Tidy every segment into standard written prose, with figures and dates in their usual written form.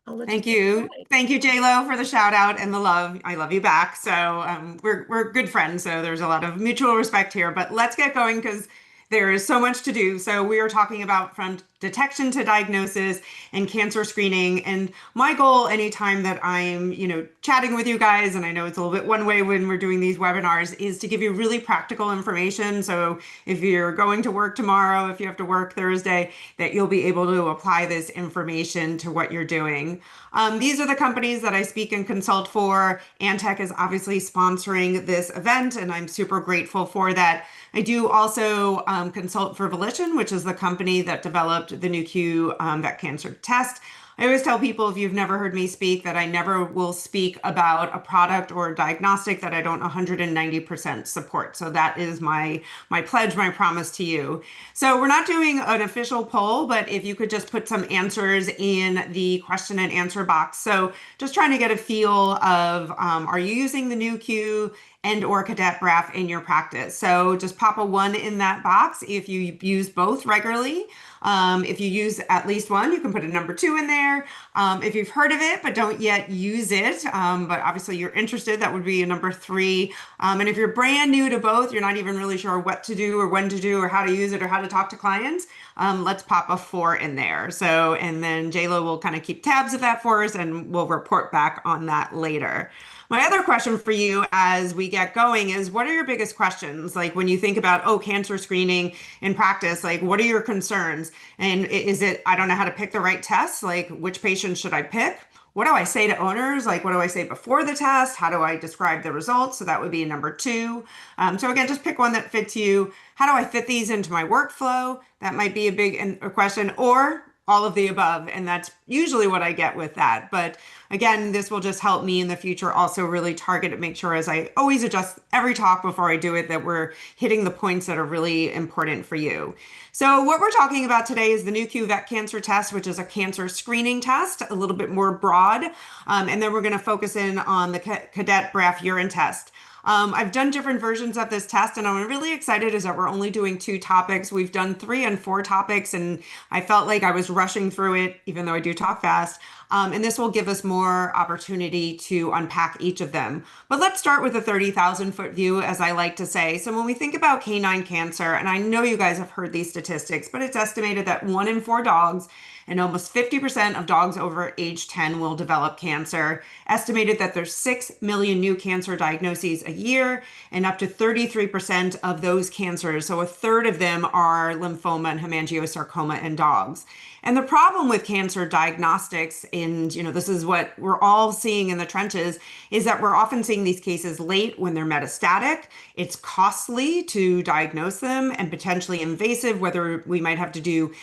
I'll let you Thank take it you. away. Thank you, JLo, for the shout out and the love. I love you back. So we're good friends. So there's a lot of mutual respect here. But let's get going because there is so much to do. So we are talking about from detection to diagnosis and cancer screening. And my goal anytime that I'm, chatting with you guys, and I know it's a little bit one way when we're doing these webinars, is to give you really practical information. So if you're going to work tomorrow, if you have to work Thursday, that you'll be able to apply this information to what you're doing. These are the companies that I speak and consult for. Antech is obviously sponsoring this event, and I'm super grateful for that. I do also consult for Volition, which is the company that developed the NuQ vet cancer test. I always tell people if you've never heard me speak that I never will speak about a product or a diagnostic that I don't 190% support. So that is my pledge, my promise to you. So we're not doing an official poll, but if you could just put some answers in the question and answer box. So just trying to get a feel of are you using the NuQ and or cadet BRAF in your practice? So just pop a one in that box if you use both regularly. If you use at least one, you can put a number two in there. If you've heard of it but don't yet use it, but obviously you're interested, that would be a number three. And if you're brand new to both, you're not even really sure what to do or when to do or how to use it or how to talk to clients, let's pop a four in there. So, and then JLo will kind of keep tabs of that for us and we'll report back on that later. My other question for you as we get going is what are your biggest questions? Like when you think about, oh, cancer screening in practice, like what are your concerns? And is it, I don't know how to pick the right test? Like which patient should I pick? What do I say to owners? Like, what do I say before the test? How do I describe the results? So that would be number two. So again, just pick one that fits you. How do I fit these into my workflow? That might be a big a question, or all of the above. And that's usually what I get with that. But again, this will just help me in the future also really target and make sure as I always adjust every talk before I do it that we're hitting the points that are really important for you. So what we're talking about today is the NuQ vet cancer test, which is a cancer screening test, a little bit more broad. And then we're going to focus in on the cadet BRAF urine test. I've done different versions of this test, and I'm really excited is that we're only doing two topics. We've done three and four topics, and I felt like I was rushing through it, even though I do talk fast. And this will give us more opportunity to unpack each of them. But let's start with a 30,000 foot view, as I like to say. So when we think about canine cancer, and I know you guys have heard these statistics, but it's estimated that one in four dogs and almost 50% of dogs over age 10 will develop cancer. Estimated that there's 6 million new cancer diagnoses a year, and up to 33% of those cancers, so a third of them are lymphoma and hemangiosarcoma in dogs. And the problem with cancer diagnostics, and this is what we're all seeing in the trenches, is that we're often seeing these cases late when they're metastatic. It's costly to diagnose them and potentially invasive, whether we might have to do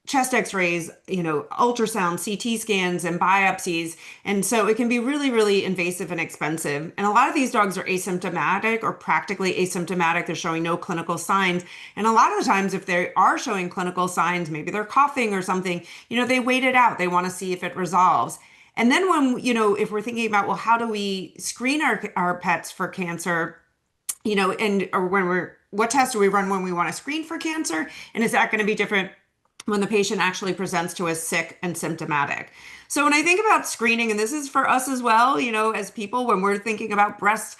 chest x-rays, ultrasound, CT scans and biopsies. And so it can be really, really invasive and expensive. And a lot of these dogs are asymptomatic or practically asymptomatic. They're showing no clinical signs. And a lot of the times, if they are showing clinical signs, maybe they're coughing or something, they wait it out. They want to see if it resolves. And then when, if we're thinking about, well, how do we screen our pets for cancer? And or when what test do we run when we want to screen for cancer? And is that going to be different when the patient actually presents to us sick and symptomatic? So when I think about screening, and this is for us as well, as people, when we're thinking about breast,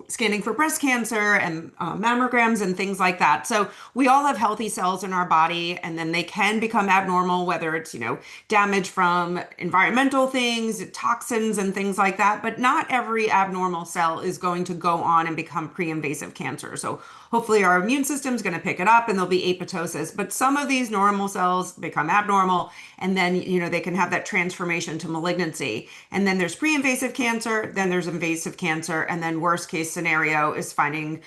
scanning for breast cancer and mammograms and things like that. So we all have healthy cells in our body, and then they can become abnormal, whether it's, damage from environmental things, toxins, and things like that. But not every abnormal cell is going to go on and become pre-invasive cancer. So hopefully our immune system is going to pick it up and there'll be apoptosis. But some of these normal cells become abnormal, and then, they can have that transformation to malignancy. And then there's pre-invasive cancer, then there's invasive cancer, and then worst case scenario is finding,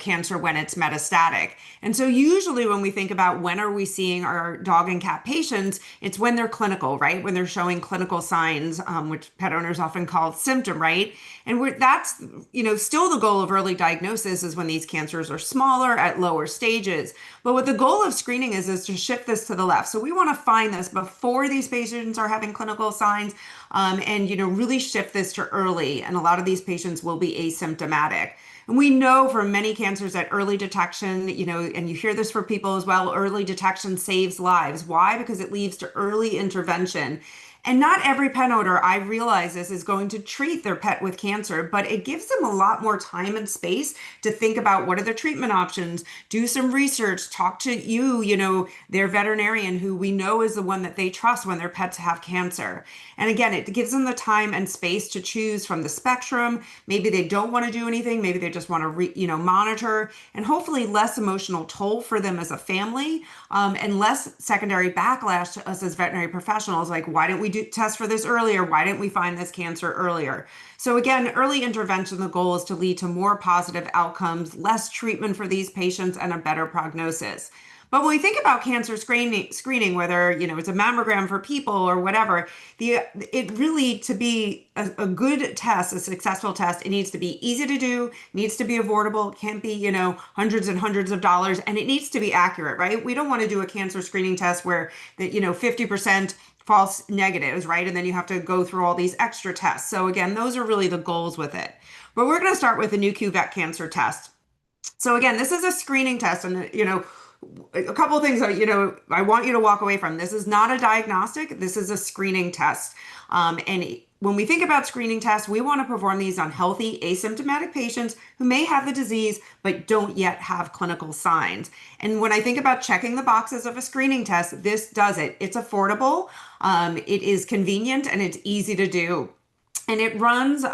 cancer when it's metastatic. And so usually when we think about when are we seeing our dog and cat patients, it's when they're clinical, right? When they're showing clinical signs, which pet owners often call symptom, right? And that's, still the goal of early diagnosis is when these cancers are smaller at lower stages. But what the goal of screening is to shift this to the left. So we want to find this before these patients are having clinical signs, and really shift this to early. And a lot of these patients will be asymptomatic. And we know from many cancers that early detection, and you hear this for people as well, early detection saves lives. Why? Because it leads to early intervention. And not every pet owner, I realize this, is going to treat their pet with cancer, but it gives them a lot more time and space to think about what are the treatment options, do some research, talk to their veterinarian who we know is the one that they trust when their pets have cancer. And again, it gives them the time and space to choose from the spectrum. Maybe they don't want to do anything. Maybe they just want to, monitor, and hopefully less emotional toll for them as a family, and less secondary backlash to us as veterinary professionals. Like, why didn't we do test for this earlier? Why didn't we find this cancer earlier? So again, early intervention, the goal is to lead to more positive outcomes, less treatment for these patients, and a better prognosis. But when we think about cancer screening, whether it's a mammogram for people or whatever, it really, to be a good test, a successful test, it needs to be easy to do, needs to be affordable, it can't be hundreds and hundreds of dollars, and it needs to be accurate, right? We don't want to do a cancer screening test where 50% false negatives, right? And then you have to go through all these extra tests. So again, those are really the goals with it. But we're going to start with the NuQ Vet Cancer Test. So again, this is a screening test, and a couple of things that I want you to walk away from. This is not a diagnostic. This is a screening test. And when we think about screening tests, we want to perform these on healthy, asymptomatic patients who may have the disease but don't yet have clinical signs. And when I think about checking the boxes of a screening test, this does it. It's affordable, it is convenient, and it's easy to do. And it runs,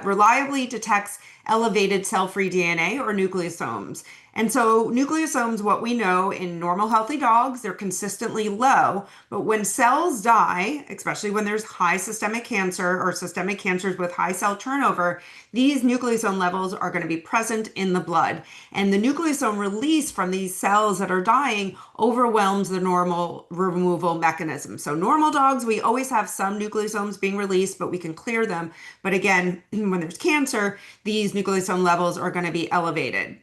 reliably detects elevated cell-free DNA or nucleosomes. And so nucleosomes, what we know in normal healthy dogs, they're consistently low. But when cells die, especially when there's high systemic cancer or systemic cancers with high cell turnover, these nucleosome levels are going to be present in the blood. And the nucleosome release from these cells that are dying overwhelms the normal removal mechanism. So normal dogs, we always have some nucleosomes being released, but we can clear them. But again, when there's cancer, these nucleosome levels are going to be elevated.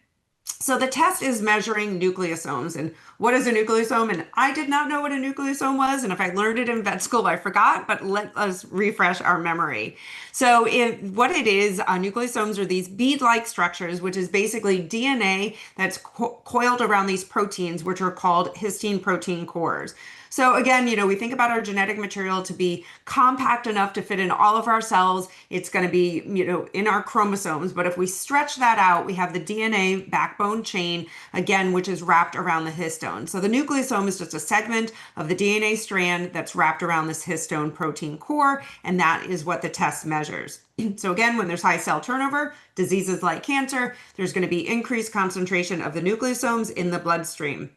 So the test is measuring nucleosomes. And what is a nucleosome? And I did not know what a nucleosome was. And if I learned it in vet school, I forgot, but let us refresh our memory. So what it is, nucleosomes are these bead-like structures, which is basically DNA that's coiled around these proteins, which are called histone protein cores. So again, we think about our genetic material to be compact enough to fit in all of our cells. It's going to be, in our chromosomes. But if we stretch that out, we have the DNA backbone chain, again, which is wrapped around the histone. So the nucleosome is just a segment of the DNA strand that's wrapped around this histone protein core, and that is what the test measures. So again, when there's high cell turnover, diseases like cancer, there's going to be increased concentration of the nucleosomes in the bloodstream.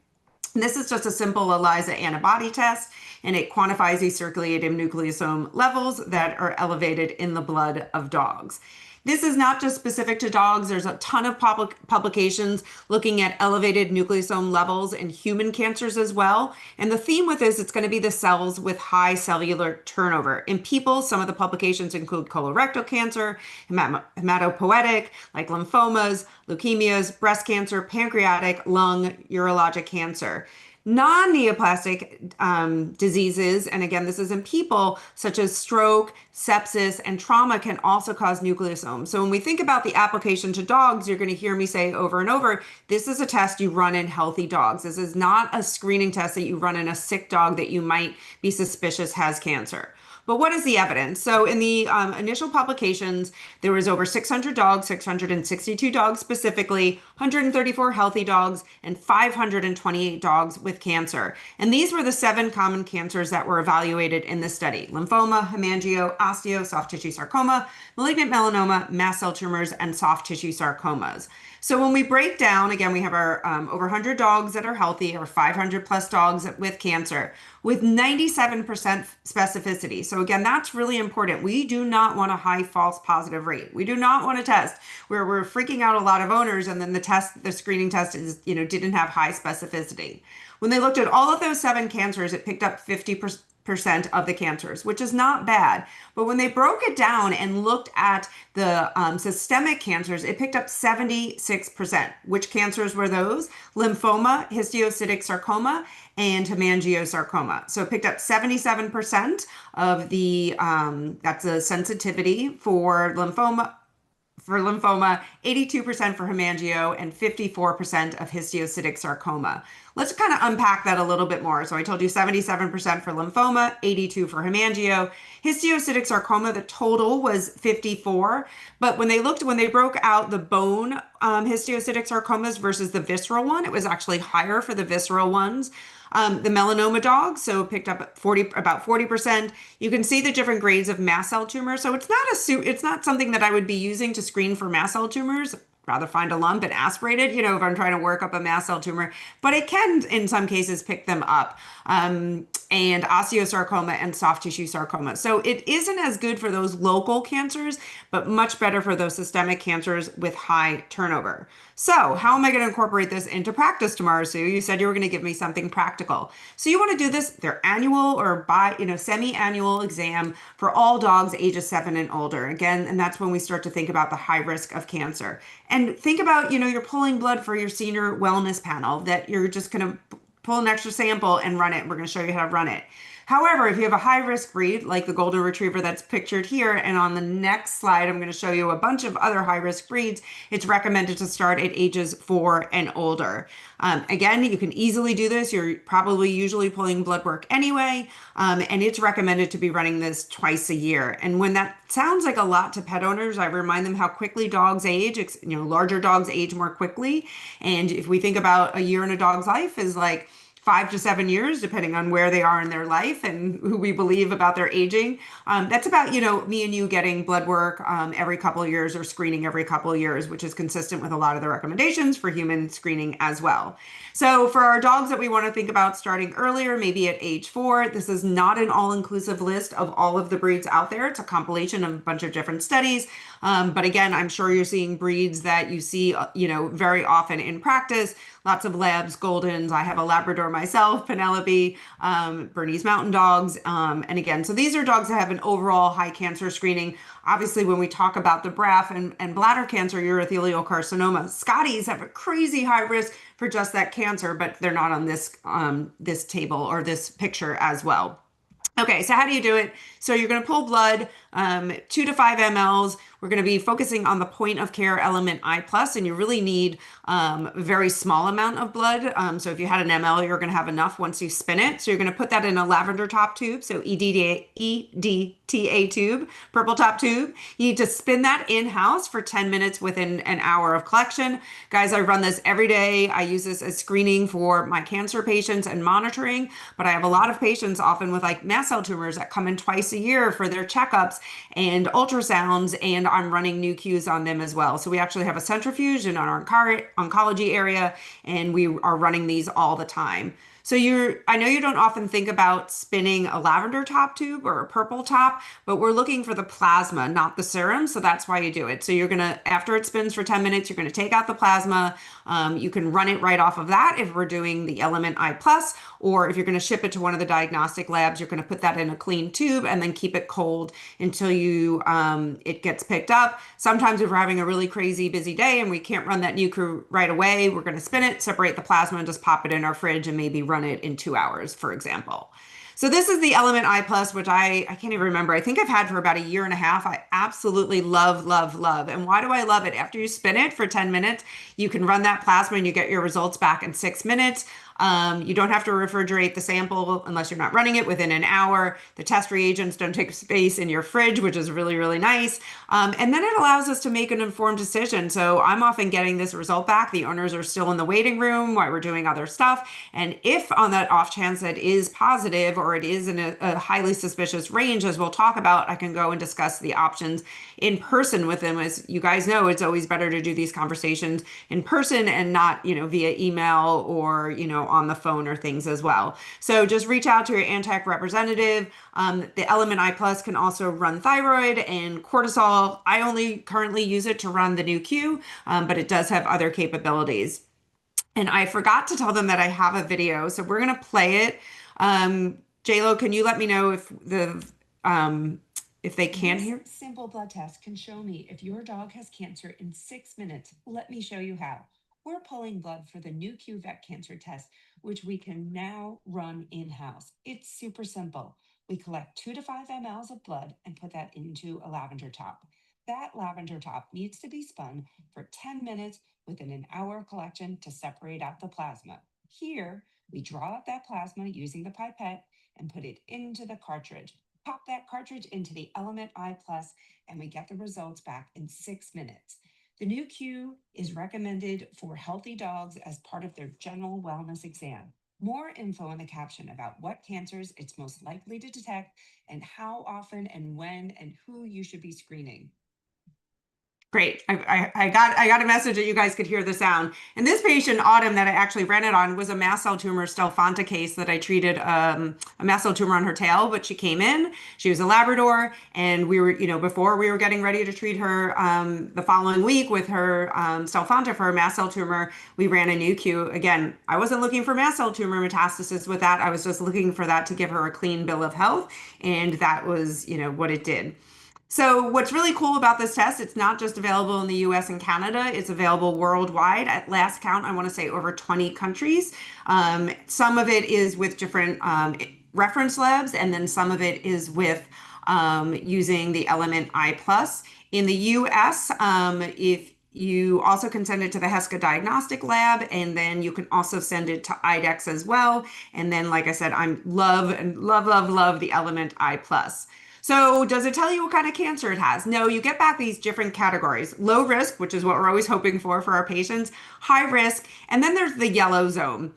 And this is just a simple ELISA antibody test, and it quantifies these circulating nucleosome levels that are elevated in the blood of dogs. This is not just specific to dogs. There's a ton of publications looking at elevated nucleosome levels in human cancers as well. And the theme with this, it's going to be the cells with high cellular turnover. In people, some of the publications include colorectal cancer, hematopoietic, like lymphomas, leukemias, breast cancer, pancreatic, lung, urologic cancer. Non-neoplastic diseases, and again, this is in people, such as stroke, sepsis, and trauma, can also cause nucleosomes. So when we think about the application to dogs, you're going to hear me say over and over, this is a test you run in healthy dogs. This is not a screening test that you run in a sick dog that you might be suspicious has cancer. But what is the evidence? So in the initial publications, there was over 600 dogs, 662 dogs specifically, 134 healthy dogs, and 528 dogs with cancer. And these were the 7 common cancers that were evaluated in this study: lymphoma, hemangio, osteo, soft tissue sarcoma, malignant melanoma, mast cell tumors, and soft tissue sarcomas. So when we break down, again, we have our over 100 dogs that are healthy, or 500 plus dogs with cancer, with 97% specificity. So again, that's really important. We do not want a high false positive rate. We do not want a test where we're freaking out a lot of owners and then the screening test is, didn't have high specificity. When they looked at all of those 7 cancers, it picked up 50% of the cancers, which is not bad. But when they broke it down and looked at the systemic cancers, it picked up 76%. Which cancers were those? Lymphoma, histiocytic sarcoma, and hemangiosarcoma. So it picked up 77% of the, that's the sensitivity for lymphoma, for lymphoma, 82% for hemangio, and 54% of histiocytic sarcoma. Let's kind of unpack that a little bit more. So I told you 77% for lymphoma, 82 for hemangio. Histiocytic sarcoma, the total was 54. But when they broke out the bone histiocytic sarcomas versus the visceral one, it was actually higher for the visceral ones. The melanoma dogs, so picked up about 40%. You can see the different grades of mast cell tumor. So it's not something that I would be using to screen for mast cell tumors. Rather find a lump and aspirate it, if I'm trying to work up a mast cell tumor, but it can, in some cases, pick them up. And osteosarcoma and soft tissue sarcoma. So it isn't as good for those local cancers, but much better for those systemic cancers with high turnover. So how am I going to incorporate this into practice tomorrow, Sue? You said you were going to give me something practical. So you want to do their annual or semi-annual exam for all dogs ages 7 and older. Again, and that's when we start to think about the high risk of cancer. And think about, you're pulling blood for your senior wellness panel that you're just going to pull an extra sample and run it. We're going to show you how to run it. However, if you have a high risk breed like the golden retriever that's pictured here, and on the next slide, I'm going to show you a bunch of other high risk breeds, it's recommended to start at ages 4 and older. Again, you can easily do this. You're probably usually pulling blood work anyway, and it's recommended to be running this twice a year. And when that sounds like a lot to pet owners, I remind them how quickly dogs age. Larger dogs age more quickly. And if we think about a year in a dog's life is like 5 to 7 years, depending on where they are in their life and who we believe about their aging. That's about, me and you getting blood work every couple of years or screening every couple of years, which is consistent with a lot of the recommendations for human screening as well. So for our dogs that we want to think about starting earlier, maybe at age 4, this is not an all-inclusive list of all of the breeds out there. It's a compilation of a bunch of different studies. But again, I'm sure you're seeing breeds that you see, very often in practice. Lots of labs, Goldens. I have a Labrador myself, Penelope, Bernese Mountain Dogs. And again, so these are dogs that have an overall high cancer screening. Obviously, when we talk about the BRAF and bladder cancer, urothelial carcinoma, Scotties have a crazy high risk for just that cancer, but they're not on this table or this picture as well. Okay, so how do you do it? So you're going to pull blood, 2 to 5 mLs. We're going to be focusing on the point of care element I+, and you really need a very small amount of blood. So if you had an ml, you're going to have enough once you spin it. So you're going to put that in a lavender top tube, so EDTA tube, purple top tube. You need to spin that in-house for 10 minutes within an hour of collection. Guys, I run this every day. I use this as screening for my cancer patients and monitoring, but I have a lot of patients often with like mast cell tumors that come in twice a year for their checkups and ultrasounds, and I'm running NuQs on them as well. So we actually have a centrifuge in our oncology area, and we are running these all the time. So I know you don't often think about spinning a lavender top tube or a purple top, but we're looking for the plasma, not the serum. So that's why you do it. So after it spins for 10 minutes, you're going to take out the plasma. You can run it right off of that if we're doing the element I+, or if you're going to ship it to one of the diagnostic labs, you're going to put that in a clean tube and then keep it cold until it gets picked up. Sometimes if we're having a really crazy busy day and we can't run that NuQ right away, we're going to spin it, separate the plasma, and just pop it in our fridge and maybe run it in 2 hours, for example. So this is the Element I+, which I can't even remember. I think I've had for about a year and a half. I absolutely love, love, love. And why do I love it? After you spin it for 10 minutes, you can run that plasma and you get your results back in 6 minutes. You don't have to refrigerate the sample unless you're not running it within an hour. The test reagents don't take space in your fridge, which is really, really nice. And then it allows us to make an informed decision. So I'm often getting this result back. The owners are still in the waiting room while we're doing other stuff. And if on that off chance that is positive or it is in a highly suspicious range, as we'll talk about, I can go and discuss the options in person with them. As you guys know, it's always better to do these conversations in person and not, via email or, on the phone or things as well. So just reach out to your Antec representative. The Element I+ can also run thyroid and cortisol. I only currently use it to run the NuQ, but it does have other capabilities. And I forgot to tell them that I have a video, so we're gonna play it. JLo, can you let me know if they can hear? This simple blood test can show me if your dog has cancer in 6 minutes. Let me show you how. We're pulling blood for the NuQ vet cancer test, which we can now run in-house. It's super simple. We collect 2 to 5 mLs of blood and put that into a lavender top. That lavender top needs to be spun for 10 minutes within an hour of collection to separate out the plasma. Here, we draw out that plasma using the pipette and put it into the cartridge. Pop that cartridge into the Element I Plus, and we get the results back in 6 minutes. The NuQ is recommended for healthy dogs as part of their general wellness exam. More info in the caption about what cancers it's most likely to detect and how often and when and who you should be screening. Great. I got a message that you guys could hear the sound. And this patient, Autumn, that I actually ran it on was a mast cell tumor Stelfonta case that I treated a mast cell tumor on her tail, but she came in. She was a Labrador, and we were, before we were getting ready to treat her the following week with her Stelfonta for her mast cell tumor, we ran a NuQ. Again, I wasn't looking for mast cell tumor metastasis with that. I was just looking for that to give her a clean bill of health, and that was, what it did. So what's really cool about this test, it's not just available in the US and Canada, it's available worldwide. At last count, I want to say over 20 countries. Some of it is with different reference labs, and then some of it is with using the Element I Plus. In the US, if you also can send it to the Heska Diagnostic Lab, and then you can also send it to IDEX as well. And then, like I said, I love and love, love, love the Element I Plus. So does it tell you what kind of cancer it has? No, you get back these different categories. Low risk, which is what we're always hoping for our patients, high risk, and then there's the yellow zone.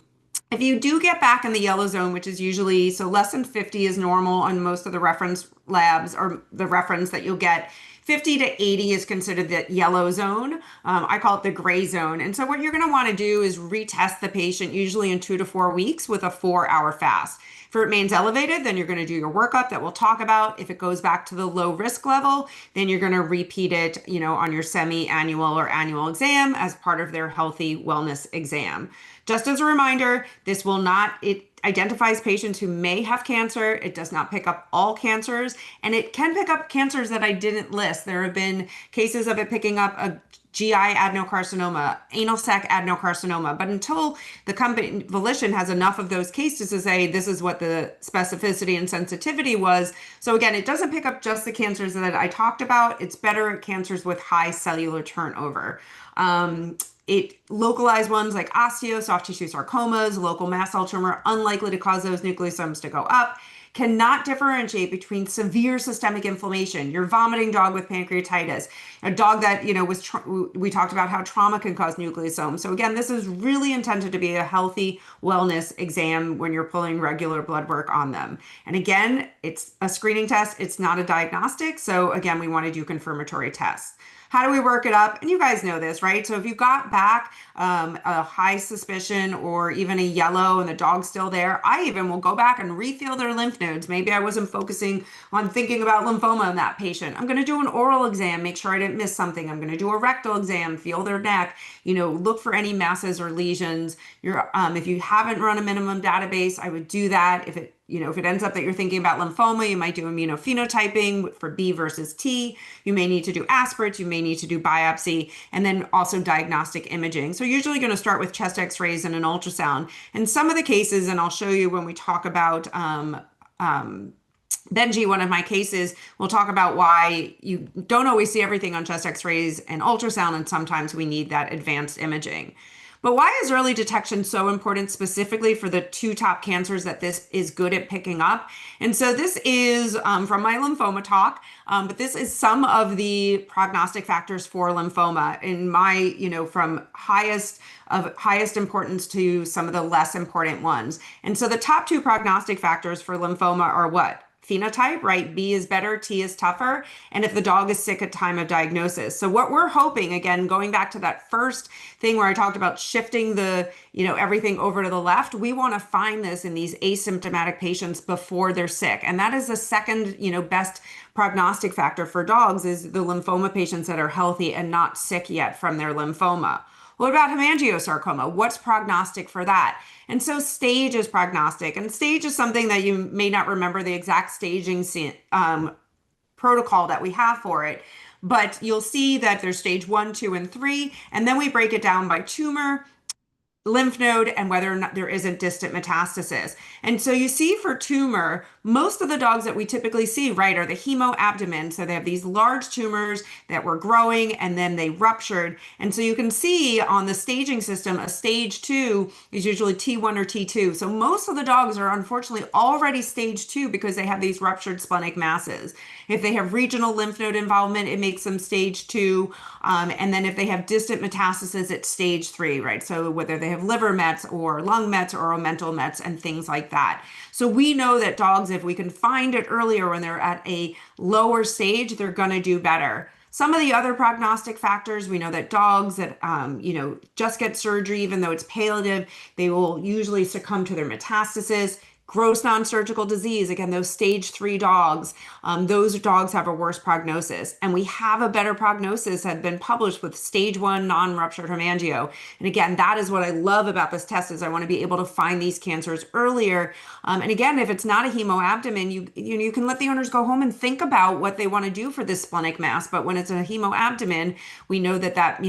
If you do get back in the yellow zone, which is usually, so less than 50 is normal on most of the reference labs or the reference that you'll get. 50 to 80 is considered the yellow zone. I call it the gray zone. And so what you're going to want to do is retest the patient usually in 2 to 4 weeks with a 4-hour fast. If it remains elevated, then you're going to do your workup that we'll talk about. If it goes back to the low risk level, then you're going to repeat it, on your semi-annual or annual exam as part of their healthy wellness exam. Just as a reminder, this will not, it identifies patients who may have cancer. It does not pick up all cancers, and it can pick up cancers that I didn't list. There have been cases of it picking up a GI adenocarcinoma, anal sac adenocarcinoma. But until the company Volition has enough of those cases to say this is what the specificity and sensitivity was. So again, it doesn't pick up just the cancers that I talked about. It's better at cancers with high cellular turnover. It localized ones like osteo, soft tissue sarcomas, local mast cell tumor, unlikely to cause those nucleosomes to go up. Cannot differentiate between severe systemic inflammation, your vomiting dog with pancreatitis, a dog that, we talked about how trauma can cause nucleosomes. So again, this is really intended to be a healthy wellness exam when you're pulling regular blood work on them. And again, it's a screening test. It's not a diagnostic. So again, we want to do confirmatory tests. How do we work it up? And you guys know this, right? So if you got back a high suspicion or even a yellow and the dog's still there, I even will go back and refeel their lymph nodes. Maybe I wasn't focusing on thinking about lymphoma in that patient. I'm going to do an oral exam, make sure I didn't miss something. I'm going to do a rectal exam, feel their neck, look for any masses or lesions. If you haven't run a minimum database, I would do that. If it ends up that you're thinking about lymphoma, you might do immunophenotyping for B versus T. You may need to do aspirates. You may need to do biopsy, and then also diagnostic imaging. So usually going to start with chest x-rays and an ultrasound. And some of the cases, and I'll show you when we talk about Benji, one of my cases, we'll talk about why you don't always see everything on chest x-rays and ultrasound, and sometimes we need that advanced imaging. But why is early detection so important specifically for the two top cancers that this is good at picking up? And so this is from my lymphoma talk, but this is some of the prognostic factors for lymphoma in my, from highest importance to some of the less important ones. And so the top two prognostic factors for lymphoma are what? Phenotype, right? B is better, T is tougher, and if the dog is sick at time of diagnosis. So what we're hoping, again, going back to that first thing where I talked about shifting the, everything over to the left, we want to find this in these asymptomatic patients before they're sick. And that is the second, best prognostic factor for dogs is the lymphoma patients that are healthy and not sick yet from their lymphoma. What about hemangiosarcoma? What's prognostic for that? And so stage is prognostic, and stage is something that you may not remember the exact staging protocol that we have for it, but you'll see that there's stage 1, 2, and 3, and then we break it down by tumor, lymph node and whether or not there isn't distant metastasis. And so you see for tumor, most of the dogs that we typically see, right, are the hemoabdomen. So they have these large tumors that were growing and then they ruptured. And so you can see on the staging system, a stage 2 is usually T1 or T2. So most of the dogs are unfortunately already stage 2 because they have these ruptured splenic masses. If they have regional lymph node involvement, it makes them stage 2. And then if they have distant metastasis, it's stage 3, right? So whether they have liver mets or lung mets or mental mets and things like that. So we know that dogs, if we can find it earlier when they're at a lower stage, they're going to do better. Some of the other prognostic factors, we know that dogs that, just get surgery, even though it's palliative, they will usually succumb to their metastasis. Gross non-surgical disease, again, those stage 3 dogs, those dogs have a worse prognosis. And we have a better prognosis, had been published with stage 1 non-ruptured hemangio. And again, that is what I love about this test is I want to be able to find these cancers earlier. And again, if it's not a hemoabdomen, you can let the owners go home and think about what they want to do for this splenic mass. But when it's a hemoabdomen, we know that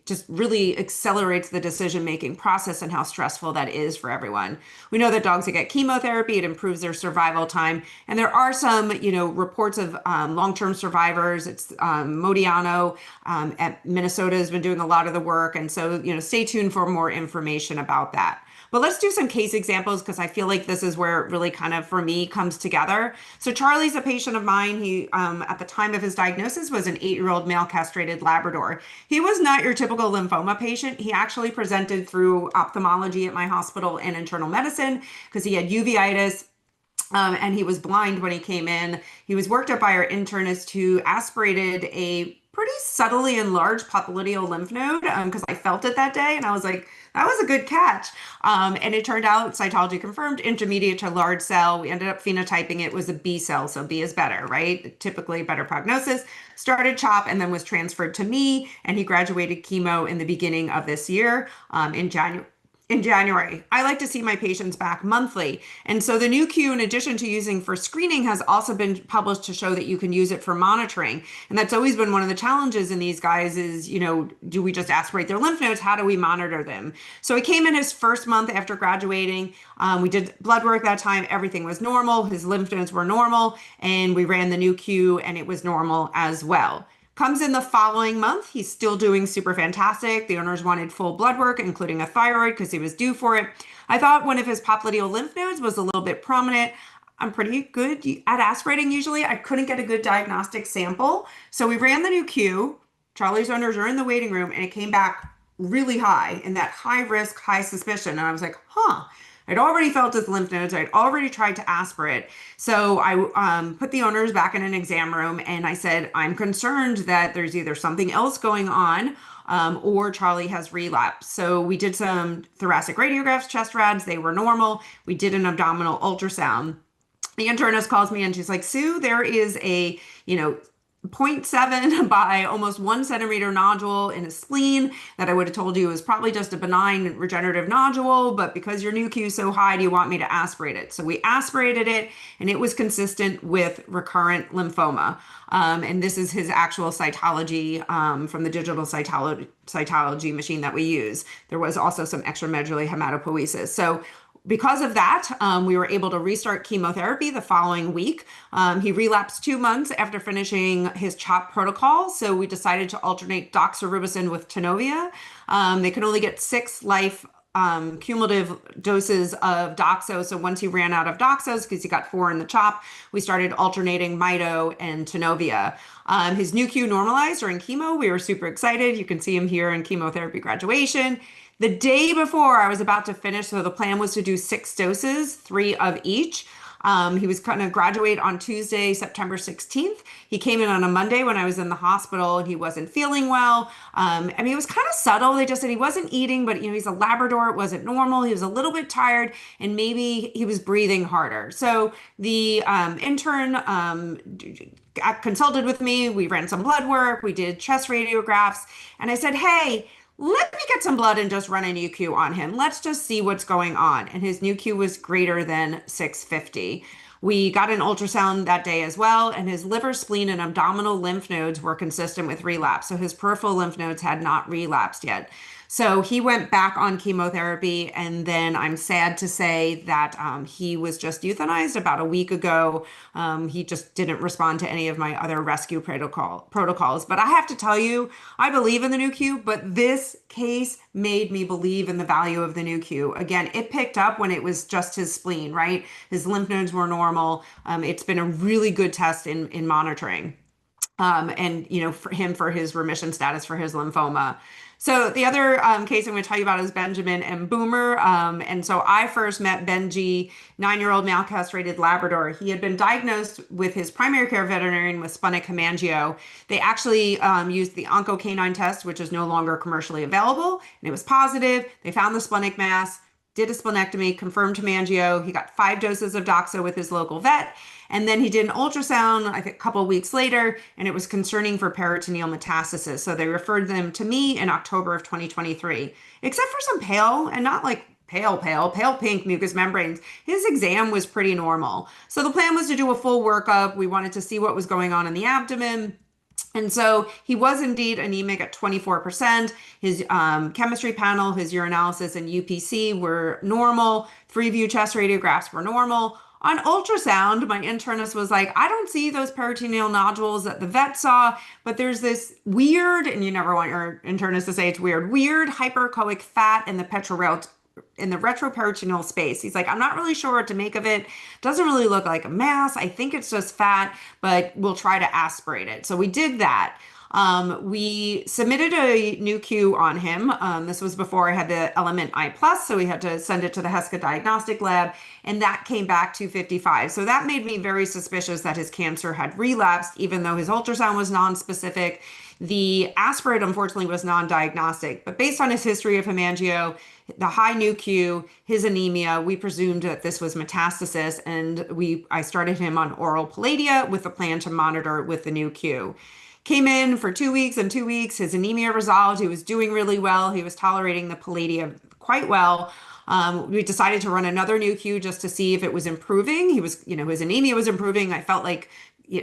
just really accelerates the decision-making process and how stressful that is for everyone. We know that dogs that get chemotherapy, it improves their survival time. And there are some, reports of long-term survivors. It's Modiano at Minnesota has been doing a lot of the work. And so, stay tuned for more information about that. But let's do some case examples because I feel like this is where it really kind of, for me, comes together. So Charlie's a patient of mine. He, at the time of his diagnosis, was an 8-year-old male castrated Labrador. He was not your typical lymphoma patient. He actually presented through ophthalmology at my hospital and internal medicine because he had uveitis. And he was blind when he came in. He was worked up by our internist who aspirated a pretty subtly enlarged popliteal lymph node because I felt it that day and I was like, that was a good catch. And it turned out cytology confirmed intermediate to large cell. We ended up phenotyping it was a B cell. So B is better, right? Typically better prognosis. Started CHOP and then was transferred to me. And he graduated chemo in the beginning of this year in January. I like to see my patients back monthly. And so the NuQ, in addition to using for screening, has also been published to show that you can use it for monitoring. And that's always been one of the challenges in these guys is, do we just aspirate their lymph nodes? How do we monitor them? So he came in his first month after graduating. We did blood work that time. Everything was normal. His lymph nodes were normal. And we ran the NuQ and it was normal as well. Comes in the following month. He's still doing super fantastic. The owners wanted full blood work, including a thyroid because he was due for it. I thought one of his popliteal lymph nodes was a little bit prominent. I'm pretty good at aspirating usually. I couldn't get a good diagnostic sample. So we ran the NuQ. Charlie's owners are in the waiting room and it came back really high in that high risk, high suspicion. And I was like, I'd already felt his lymph nodes. I'd already tried to aspirate. So I put the owners back in an exam room and I said, I'm concerned that there's either something else going on or Charlie has relapsed. So we did some thoracic radiographs, chest rads. They were normal. We did an abdominal ultrasound. The internist calls me and she's like, Sue, there is a, 0.7 by almost 1 centimeter nodule in a spleen that I would have told you is probably just a benign regenerative nodule, but because your NuQ is so high, do you want me to aspirate it? So we aspirated it and it was consistent with recurrent lymphoma. And this is his actual cytology from the digital cytology machine that we use. There was also some extramedullary hematopoiesis. So because of that, we were able to restart chemotherapy the following week. He relapsed 2 months after finishing his CHOP protocol. So we decided to alternate doxorubicin with Tenovia. They could only get 6 life cumulative doses of doxo. So once he ran out of doxos, because he got 4 in the CHOP, we started alternating Mito and Tenovia. His NuQ normalized during chemo. We were super excited. You can see him here in chemotherapy graduation. The day before I was about to finish, so the plan was to do 6 doses, 3 of each. He was going to graduate on Tuesday, September 16th. He came in on a Monday when I was in the hospital and he wasn't feeling well. It was kind of subtle. They just said he wasn't eating, but he's a Labrador. It wasn't normal. He was a little bit tired and maybe he was breathing harder. So the intern consulted with me. We ran some blood work. We did chest radiographs and I said, hey, let me get some blood and just run a NuQ on him. Let's just see what's going on. And his NuQ was greater than 650. We got an ultrasound that day as well, and his liver, spleen, and abdominal lymph nodes were consistent with relapse. So his peripheral lymph nodes had not relapsed yet. So he went back on chemotherapy, and then I'm sad to say that he was just euthanized about a week ago. He just didn't respond to any of my other rescue protocols. But I have to tell you, I believe in the NuQ, but this case made me believe in the value of the NuQ. Again, it picked up when it was just his spleen, right? His lymph nodes were normal. It's been a really good test in monitoring. And for him for his remission status for his lymphoma. So the other case I'm going to tell you about is Benjamin and Boomer. And so I first met Benji, 9-year-old male castrated Labrador. He had been diagnosed with his primary care veterinarian with splenic hemangio. They actually used the oncocanine test, which is no longer commercially available, and it was positive. They found the splenic mass, did a splenectomy, confirmed hemangio. He got 5 doses of doxa with his local vet. And then he did an ultrasound, I think, a couple of weeks later, and it was concerning for peritoneal metastasis. So they referred them to me in October of 2023. Except for some pale, and not like pale pink mucous membranes, his exam was pretty normal. So the plan was to do a full workup. We wanted to see what was going on in the abdomen. And so he was indeed anemic at 24%. His chemistry panel, his urinalysis, and UPC were normal. 3-view chest radiographs were normal. On ultrasound, my internist was like, I don't see those peritoneal nodules that the vet saw, but there's this weird, and you never want your internist to say it's weird hyperechoic fat in the retroperitoneal space. He's like, I'm not really sure what to make of it. Doesn't really look like a mass. I think it's just fat, but we'll try to aspirate it. So we did that. We submitted a NuQ on him. This was before I had the Element I+, so we had to send it to the Heska Diagnostic Lab, and that came back 255. So that made me very suspicious that his cancer had relapsed, even though his ultrasound was non-specific. The aspirate, unfortunately, was non-diagnostic, but based on his history of hemangio, the high NuQ, his anemia, we presumed that this was metastasis, and I started him on oral Palladia with a plan to monitor with the NuQ. Came in for 2 weeks and 2 weeks. His anemia resolved. He was doing really well. He was tolerating the Palladia quite well. We decided to run another NuQ just to see if it was improving. His anemia was improving. I felt like,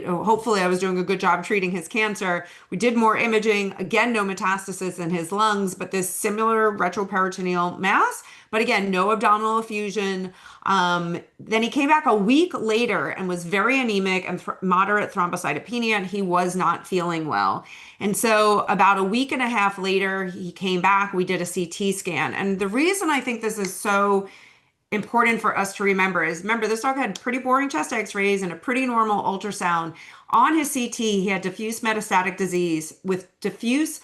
hopefully I was doing a good job treating his cancer. We did more imaging. Again, no metastasis in his lungs, but this similar retroperitoneal mass. But again, no abdominal effusion. Then he came back a week later and was very anemic and moderate thrombocytopenia, and he was not feeling well. And so about a week and a half later, he came back. We did a CT scan. And the reason I think this is so important for us to remember this dog had pretty boring chest x-rays and a pretty normal ultrasound. On his CT, he had diffuse metastatic disease with diffuse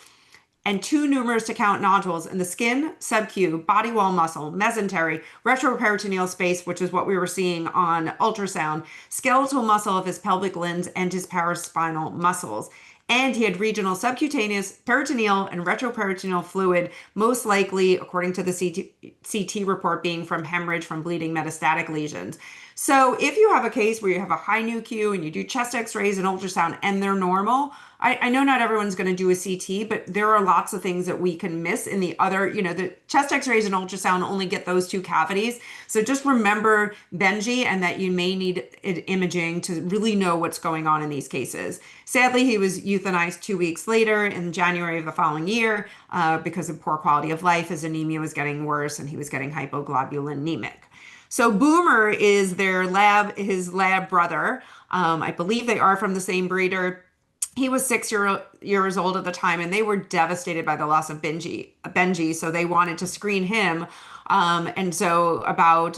and too numerous to count nodules in the skin, subcu, body wall muscle, mesentery, retroperitoneal space, which is what we were seeing on ultrasound, skeletal muscle of his pelvic limbs, and his paraspinal muscles. And he had regional subcutaneous, peritoneal, and retroperitoneal fluid, most likely, according to the CT report, being from hemorrhage from bleeding metastatic lesions. So if you have a case where you have a high NuQ and you do chest x-rays and ultrasound and they're normal, I know not everyone's going to do a CT, but there are lots of things that we can miss in the other, the chest x-rays and ultrasound only get those 2 cavities. So just remember Benji and that you may need imaging to really know what's going on in these cases. Sadly, he was euthanized 2 weeks later in January of the following year because of poor quality of life. His anemia was getting worse and he was getting hypoglobulинemic. So Boomer is his lab brother. I believe they are from the same breeder. He was 6 years old at the time, and they were devastated by the loss of Benji, so they wanted to screen him. And so about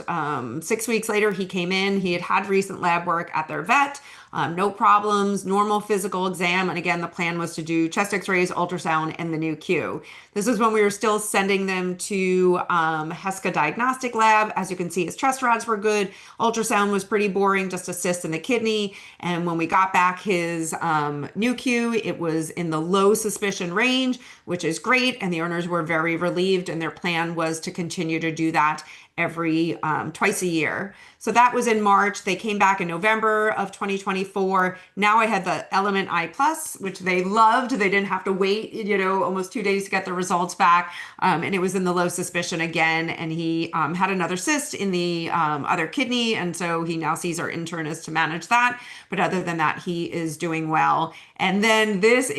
6 weeks later, he came in. He had recent lab work at their vet, no problems, normal physical exam. And again, the plan was to do chest x-rays, ultrasound, and the NuQ. This is when we were still sending them to Heska Diagnostic Lab. As you can see, his chest rods were good. Ultrasound was pretty boring, just a cyst in the kidney. And when we got back his NuQ, it was in the low suspicion range, which is great. And the owners were very relieved, and their plan was to continue to do that every twice a year. So that was in March. They came back in November of 2024. Now I had the Element I Plus, which they loved. They didn't have to wait, almost 2 days to get the results back. And it was in the low suspicion again. And he had another cyst in the other kidney. And so he now sees our internist to manage that. But other than that, he is doing well. And then this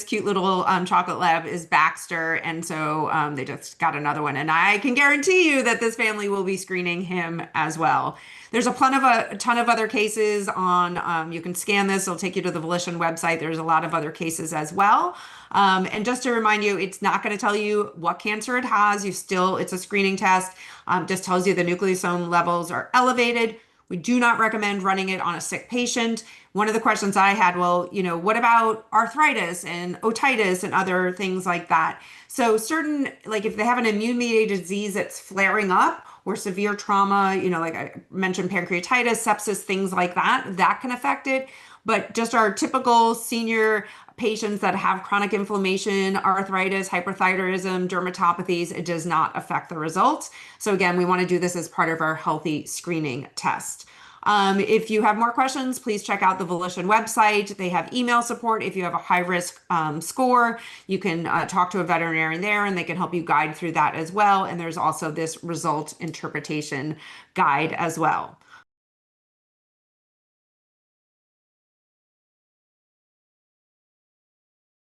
cute little chocolate lab is Baxter. And so they just got another one. And I can guarantee you that this family will be screening him as well. There's a ton of other cases on, you can scan this, it'll take you to the Volition website. There's a lot of other cases as well. And just to remind you, it's not going to tell you what cancer it has. It's a screening test, just tells you the nucleosome levels are elevated. We do not recommend running it on a sick patient. One of the questions I had, well, what about arthritis and otitis and other things like that? So like if they have an immune-mediated disease that's flaring up or severe trauma, like I mentioned, pancreatitis, sepsis, things like that, that can affect it. But just our typical senior patients that have chronic inflammation, arthritis, hyperthyroidism, dermatopathies, it does not affect the results. So again, we want to do this as part of our healthy screening test. If you have more questions, please check out the Volition website. They have email support. If you have a high risk score, you can talk to a veterinarian there and they can help you guide through that as well. And there's also this result interpretation guide as well.